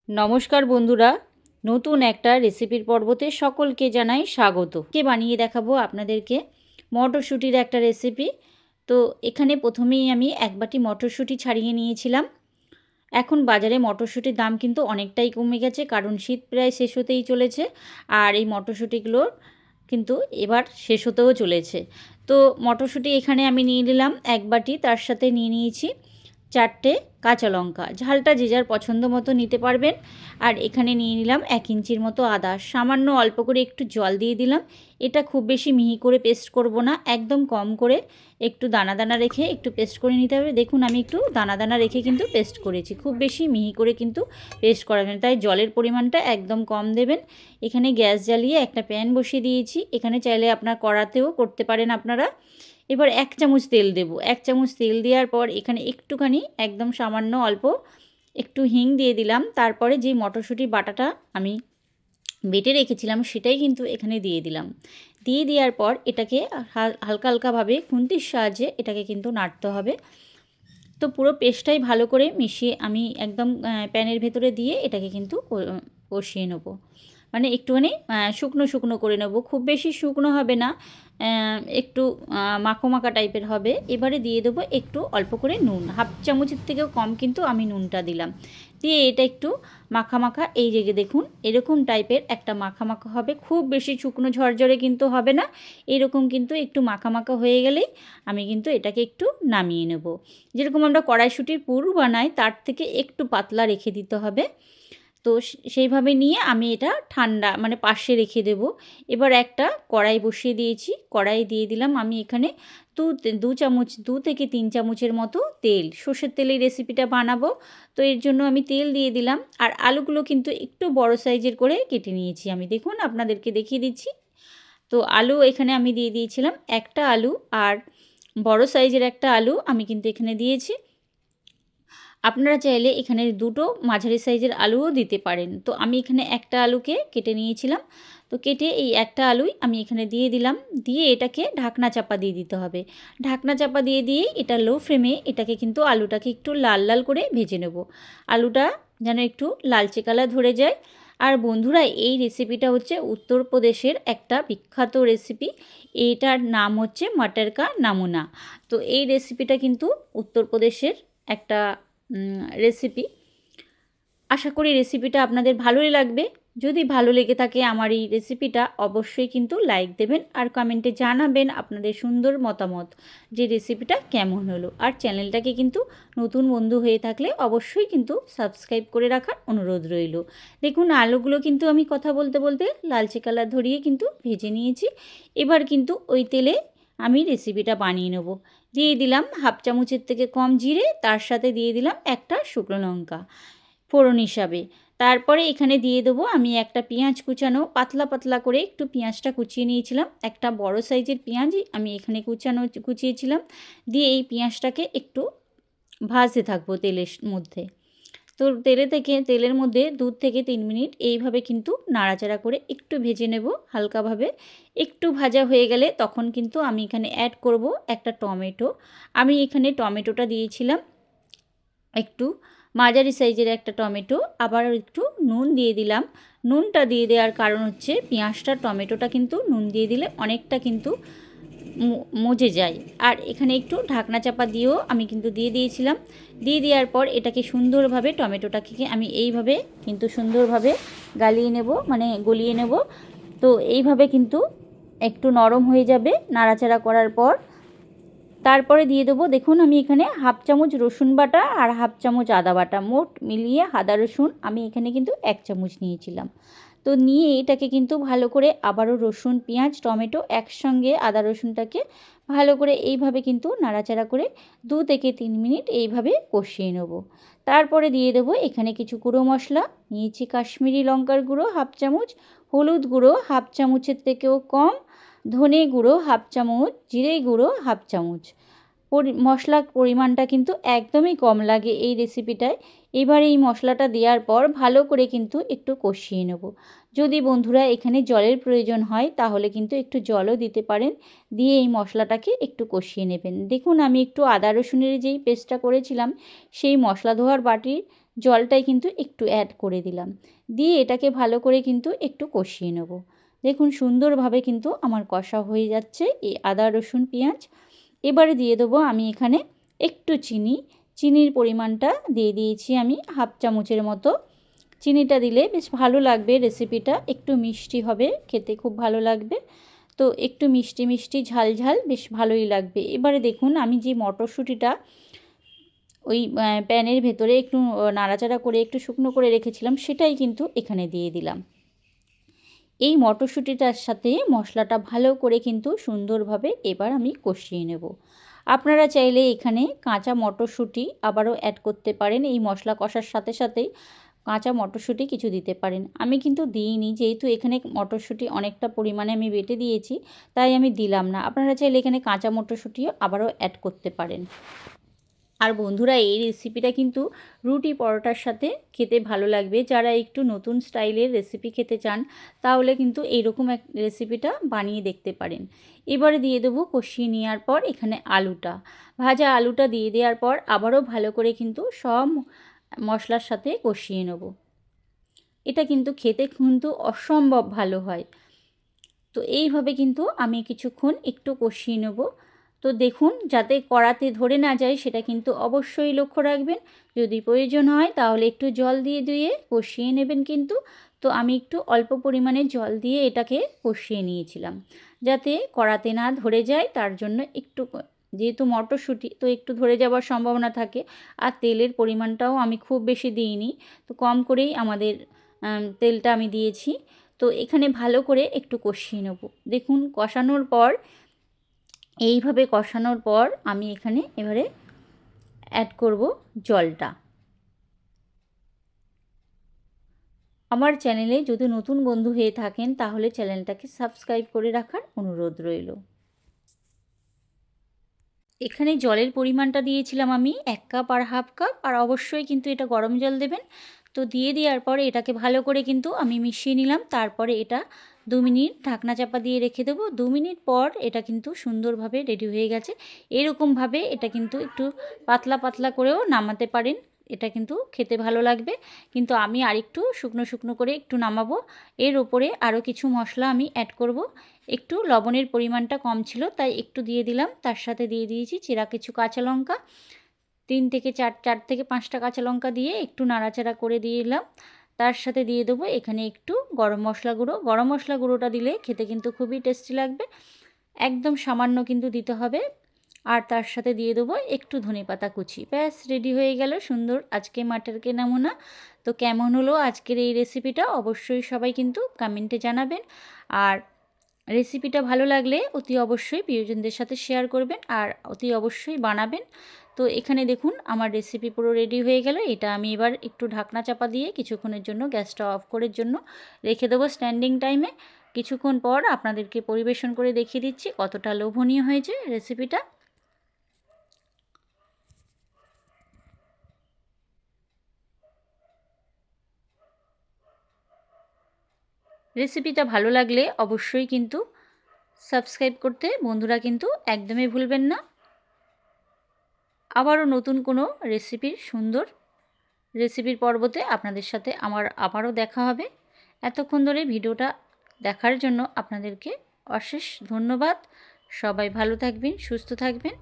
নমস্কার বন্ধুরা, নতুন একটা রেসিপির পর্বতে সকলকে জানাই স্বাগত। বানিয়ে দেখাবো আপনাদেরকে মটরশুঁটির একটা রেসিপি। তো এখানে প্রথমেই আমি এক বাটি মটরশুঁটি ছাড়িয়ে নিয়েছিলাম। এখন বাজারে মটরশুঁটির দাম কিন্তু অনেকটাই কমে গেছে, কারণ শীত প্রায় শেষ হতেই চলেছে। আর এই মটরশুঁটিগুলোর কিন্তু এবার শেষ হতেও চলেছে। তো মটরশুঁটি এখানে আমি নিয়ে নিলাম এক বাটি, তার সাথে নিয়ে নিয়েছি 4টে কাঁচা লঙ্কা। ঝালটা যে যার পছন্দ মতো নিতে পারবেন। আর এখানে নিয়ে নিলাম 1 ইঞ্চির মতো আদা। সামান্য অল্প করে একটু জল দিয়ে দিলাম। এটা খুব বেশি মিহি করে পেস্ট করব না, একদম কম করে একটু দানা দানা রেখে একটু পেস্ট করে নিতে হবে। দেখুন আমি একটু দানা দানা রেখে কিন্তু পেস্ট করেছি, খুব বেশি মিহি করে কিন্তু পেস্ট করাবেন, তাই জলের পরিমাণটা একদম কম দেবেন। এখানে গ্যাস জ্বালিয়ে একটা প্যান বসিয়ে দিয়েছি। এখানে চাইলে আপনার কড়াতেও করতে পারেন আপনারা। এবার 1 চামচ তেল দেব। 1 চামচ তেল দেওয়ার পর এখানে একটুখানি একদম সামান্য অল্প একটু হিং দিয়ে দিলাম। তারপরে যে মটরশুঁটির বাটাটা আমি বেটে রেখেছিলাম সেটাই কিন্তু এখানে দিয়ে দিলাম। দিয়ে দেওয়ার পর এটাকে হালকা হালকাভাবে খুন্তির সাহায্যে এটাকে কিন্তু নাড়তে হবে। তো পুরো পেস্টটাই ভালো করে মিশিয়ে আমি একদম প্যানের ভেতরে দিয়ে এটাকে কিন্তু কষিয়ে নেব। মানে একটুখানি শুকনো শুকনো করে নেব, খুব বেশি শুকনো হবে না, একটু মাখো মাখা টাইপের হবে। এবারে দিয়ে দেবো একটু অল্প করে নুন, হাফ চামচের থেকেও কম কিন্তু আমি নুনটা দিলাম। দিয়ে এটা একটু মাখা মাখা, এই যে দেখুন এরকম টাইপের একটা মাখা মাখা হবে, খুব বেশি শুকনো ঝরঝরে কিন্তু হবে না। এরকম কিন্তু একটু মাখা মাখা হয়ে গেলেই আমি কিন্তু এটাকে একটু নামিয়ে নেব। যেরকম আমরা কড়াইশুঁটির পুর বানাই তার থেকে একটু পাতলা রেখে দিতে হবে। তো সেইভাবে নিয়ে আমি এটা ঠান্ডা মানে পাশে রেখে দেব। এবার একটা কড়াই বসিয়ে দিয়েছি, কড়াই দিয়ে দিলাম আমি এখানে দু চামচ 2 থেকে 3 চামচের মতো তেল। সর্ষের তেলের রেসিপিটা বানাবো, তো এর জন্য আমি তেল দিয়ে দিলাম। আর আলুগুলো কিন্তু একটু বড় সাইজের করে কেটে নিয়েছি আমি, দেখুন আপনাদেরকে দেখিয়ে দিচ্ছি। তো আলু এখানে আমি দিয়ে দিয়েছিলাম একটা আলু, আর বড় সাইজের একটা আলু আমি কিন্তু এখানে দিয়েছি। আপনারা চাইলে এখানে দুটো মাঝারি সাইজের আলুও দিতে পারেন। তো আমি এখানে একটা আলুকে কেটে নিয়েছিলাম। তো কেটে এই একটা আলুই আমি এখানে দিয়ে দিলাম। দিয়ে এটাকে ঢাকনা চাপা দিয়ে দিতে হবে। ঢাকনা চাপা দিয়ে দিয়েই এটা লো ফ্লেমে এটাকে কিন্তু আলুটাকে একটু লাল লাল করে ভেজে নেব। আলুটা যেন একটু লালচে কালার ধরে যায়। আর বন্ধুরা, এই রেসিপিটা হচ্ছে উত্তরপ্রদেশের একটা বিখ্যাত রেসিপি। এটার নাম হচ্ছে মটর কা নামুনা। তো এই রেসিপিটা কিন্তু উত্তরপ্রদেশের একটা রেসিপি। আশা করি রেসিপিটা আপনাদের ভালোই লাগবে। যদি ভালো লেগে থাকে আমার এই রেসিপিটা, অবশ্যই কিন্তু লাইক দেবেন আর কমেন্টে জানাবেন আপনাদের সুন্দর মতামত যে রেসিপিটা কেমন হলো। আর চ্যানেলটাকে কিন্তু নতুন বন্ধু হয়ে থাকলে অবশ্যই কিন্তু সাবস্ক্রাইব করে রাখার অনুরোধ রইল। দেখুন আলুগুলো কিন্তু আমি কথা বলতে বলতে লালচে কালার ধরিয়ে কিন্তু ভেজে নিয়েছি। এবার কিন্তু ওই তেলে আমি রেসিপিটা বানিয়ে নেব। দিয়ে দিলাম হাফ চামচের থেকে কম জিরে, তার সাথে দিয়ে দিলাম একটা শুকনো লঙ্কা ফোড়ন হিসাবে। তারপরে এখানে দিয়ে দেবো আমি একটা পেঁয়াজ কুচানো, পাতলা পাতলা করে একটু পেঁয়াজটা কুচিয়ে নিয়েছিলাম। একটা বড় সাইজের পেঁয়াজ আমি এখানে কুচিয়েছিলাম। দিয়ে এই পেঁয়াজটাকে একটু ভাজতে থাকবো তেলের মধ্যে। তো তেলের মধ্যে 2 থেকে 3 মিনিট এইভাবে কিন্তু নাড়াচাড়া করে একটু ভেজে নেব হালকাভাবে। একটু ভাজা হয়ে গেলে তখন কিন্তু আমি এখানে অ্যাড করব একটা টমেটো। আমি এখানে টমেটোটা দিয়েছিলাম একটু মাঝারি সাইজের একটা টমেটো। আবার একটু নুন দিয়ে দিলাম। নুনটা দিয়ে দেওয়ার কারণ হচ্ছে পেঁয়াজটা টমেটোটা কিন্তু নুন দিয়ে দিলে অনেকটা কিন্তু মজে যায়। আর এখানে একটু ঢাকনা চাপা দিয়েও আমি কিন্তু দিয়ে দিয়েছিলাম। দিয়ে দেওয়ার পর এটাকে সুন্দরভাবে টমেটোটাকে আমি এইভাবে কিন্তু সুন্দরভাবে গালিয়ে নেব, মানে গলিয়ে নেব। তো এইভাবে কিন্তু একটু নরম হয়ে যাবে নাড়াচাড়া করার পর। তারপরে দিয়ে দেবো, দেখুন আমি এখানে হাফ চামচ রসুন বাটা আর হাফ চামচ আদা বাটা, মোট মিলিয়ে আদা রসুন আমি এখানে কিন্তু 1 চামচ নিয়েছিলাম। তো নিয়ে এটাকে কিন্তু ভালো করে আবারও রসুন পেঁয়াজ টমেটো একসঙ্গে আদা রসুনটাকে ভালো করে এইভাবে কিন্তু নাড়াচাড়া করে 2 থেকে 3 মিনিট এইভাবে কষিয়ে নেব। তারপরে দিয়ে দেবো এখানে কিছু গুঁড়ো মশলা নিয়েছি, কাশ্মীরি লঙ্কার গুঁড়ো হাফ চামচ, হলুদ গুঁড়ো হাফ চামচের থেকেও কম, ধনে গুঁড়ো হাফ চামচ, জিরে গুঁড়ো হাফ চামচ। মশলার পরিমাণটা কিন্তু একদমই কম লাগে এই রেসিপিটায়। এবার এই মশলাটা দেওয়ার পর ভালো করে কিন্তু একটু কষিয়ে নেব। যদি বন্ধুরা এখানে জলের প্রয়োজন হয় তাহলে কিন্তু একটু জলও দিতে পারেন। দিয়ে এই মশলাটাকে একটু কষিয়ে নেবেন। দেখুন আমি একটু আদা রসুনের যেই পেস্টটা করেছিলাম সেই মশলা ধোয়ার বাটির জলটাই কিন্তু একটু অ্যাড করে দিলাম, দিয়ে এটাকে ভালো করে কিন্তু একটু কষিয়ে নেব। দেখুন সুন্দরভাবে কিন্তু আমার কষা হয়ে যাচ্ছে এই আদা রসুন পেঁয়াজ। এবারে দিয়ে দেবো আমি এখানে একটু চিনি, চিনির পরিমাণটা দিয়ে দিয়েছি আমি হাফ চামচের মতো। চিনিটা দিলে বেশ ভালো লাগবে, রেসিপিটা একটু মিষ্টি হবে, খেতে খুব ভালো লাগবে। তো একটু মিষ্টি মিষ্টি ঝাল ঝাল বেশ ভালোই লাগবে। এবারে দেখুন আমি যে মটরশুঁটিটা ওই প্যানের ভেতরে একটু নাড়াচাড়া করে একটু শুকনো করে রেখেছিলাম, সেটাই কিন্তু এখানে দিয়ে দিলাম। এই মটরশুঁটিটার সাথে মশলাটা ভালো করে কিন্তু সুন্দরভাবে এবার আমি কষিয়ে নেব। আপনারা চাইলে এখানে কাঁচা মটরশুঁটি আবারও অ্যাড করতে পারেন, এই মশলা কষার সাথে সাথেই কাঁচা মটরশুঁটি কিছু দিতে পারেন। আমি কিন্তু দিইনি, যেহেতু এখানে মটরশুঁটি অনেকটা পরিমাণে আমি বেটে দিয়েছি, তাই আমি দিলাম না। আপনারা চাইলে এখানে কাঁচা মটরশুঁটিও আবারও অ্যাড করতে পারেন। আর বন্ধুরা এই রেসিপিটা কিন্তু রুটি পরোটার সাথে খেতে ভালো লাগবে। যারা একটু নতুন স্টাইলের রেসিপি খেতে চান তাহলে কিন্তু এইরকম এক রেসিপিটা বানিয়ে দেখতে পারেন। এবারে দিয়ে দেবো কষিয়ে নেওয়ার পর এখানে আলুটা, ভাজা আলুটা দিয়ে দেওয়ার পর আবারও ভালো করে কিন্তু সব মশলার সাথে কষিয়ে নেব। এটা কিন্তু খেতে কিন্তু অসম্ভব ভালো হয়। তো এইভাবে কিন্তু আমি কিছুক্ষণ একটু কষিয়ে নেব। তো দেখুন যাতে কড়াতে ধরে না যায় সেটা কিন্তু অবশ্যই লক্ষ্য রাখবেন। যদি প্রয়োজন হয় তাহলে একটু জল দিয়ে দিয়ে কষিয়ে নেবেন কিন্তু। তো আমি একটু অল্প পরিমাণে জল দিয়ে এটাকে কষিয়ে নিয়েছিলাম, যাতে কড়াতে না ধরে যায় তার জন্য একটু, যেহেতু মটরশুঁটি তো একটু ধরে যাওয়ার সম্ভাবনা থাকে। আর তেলের পরিমাণটাও আমি খুব বেশি দিইনি, তো কম করেই আমাদের তেলটা আমি দিয়েছি। তো এখানে ভালো করে একটু কষিয়ে নেব। দেখুন কষানোর পর, এইভাবে কষানোর পর আমি এখানে এবারে অ্যাড করব জলটা। আমার চ্যানেলে যদি নতুন বন্ধু হয়ে থাকেন তাহলে চ্যানেলটাকে সাবস্ক্রাইব করে রাখার অনুরোধ রইল। এখানে জলের পরিমাণটা দিয়েছিলাম আমি 1 কাপ আর হাফ কাপ, আর অবশ্যই কিন্তু এটা গরম জল দেবেন। তো দিয়ে দেওয়ার পরে এটাকে ভালো করে কিন্তু আমি মিশিয়ে নিলাম। তারপরে এটা 2 মিনিট ঢাকনা চাপা দিয়ে রেখে দেবো। 2 মিনিট পর এটা কিন্তু সুন্দরভাবে রেডি হয়ে গেছে। এরকমভাবে এটা কিন্তু একটু পাতলা পাতলা করেও নামাতে পারেন, এটা কিন্তু খেতে ভালো লাগবে। কিন্তু আমি আরেকটু শুকনো শুকনো করে একটু নামাবো। এর ওপরে আরও কিছু মশলা আমি অ্যাড করব। একটু লবণের পরিমাণটা কম ছিল তাই একটু দিয়ে দিলাম, তার সাথে দিয়ে দিয়েছি চেরা কিছু কাঁচা লঙ্কা, 3 থেকে 4 থেকে 5টা কাঁচা লঙ্কা দিয়ে একটু নাড়াচাড়া করে দিলাম। তার সাথে দিয়ে দেবো এখানে একটু গরম মশলা গুঁড়ো। গরম মশলা গুঁড়োটা দিলে খেতে কিন্তু খুবই টেস্টি লাগবে, একদম সামান্য কিন্তু দিতে হবে। আর তার সাথে দিয়ে দেবো একটু ধনেপাতা কুচি। ব্যাস রেডি হয়ে গেল সুন্দর আজকে মাটার কে নমুনা। তো কেমন হলো আজকের এই রেসিপিটা অবশ্যই সবাই কিন্তু কমেন্টে জানাবেন। আর রেসিপিটা ভালো লাগলে অতি অবশ্যই প্রিয়জনদের সাথে শেয়ার করবেন আর অতি অবশ্যই বানাবেন। তো এখানে দেখুন আমার রেসিপি পুরো রেডি হয়ে গেল। এটা আমি এবার একটু ঢাকনা চাপা দিয়ে কিছুক্ষণের জন্য গ্যাসটা অফ করার জন্য রেখে দেবো স্ট্যান্ডিং টাইমে। কিছুক্ষণ পর আপনাদেরকে পরিবেশন করে দেখিয়ে দিচ্ছি কতটা লোভনীয় হয়েছে রেসিপিটা। রেসিপিটা ভালো লাগলে অবশ্যই কিন্তু সাবস্ক্রাইব করতে বন্ধুরা কিন্তু একদমই ভুলবেন না। আবারও নতুন কোনো সুন্দর রেসিপির পর্বতে আপনাদের সাথে আমার আবারও দেখা হবে। এতক্ষণ ধরে ভিডিওটা দেখার জন্য আপনাদেরকে অশেষ ধন্যবাদ। সবাই ভালো থাকবেন, সুস্থ থাকবেন।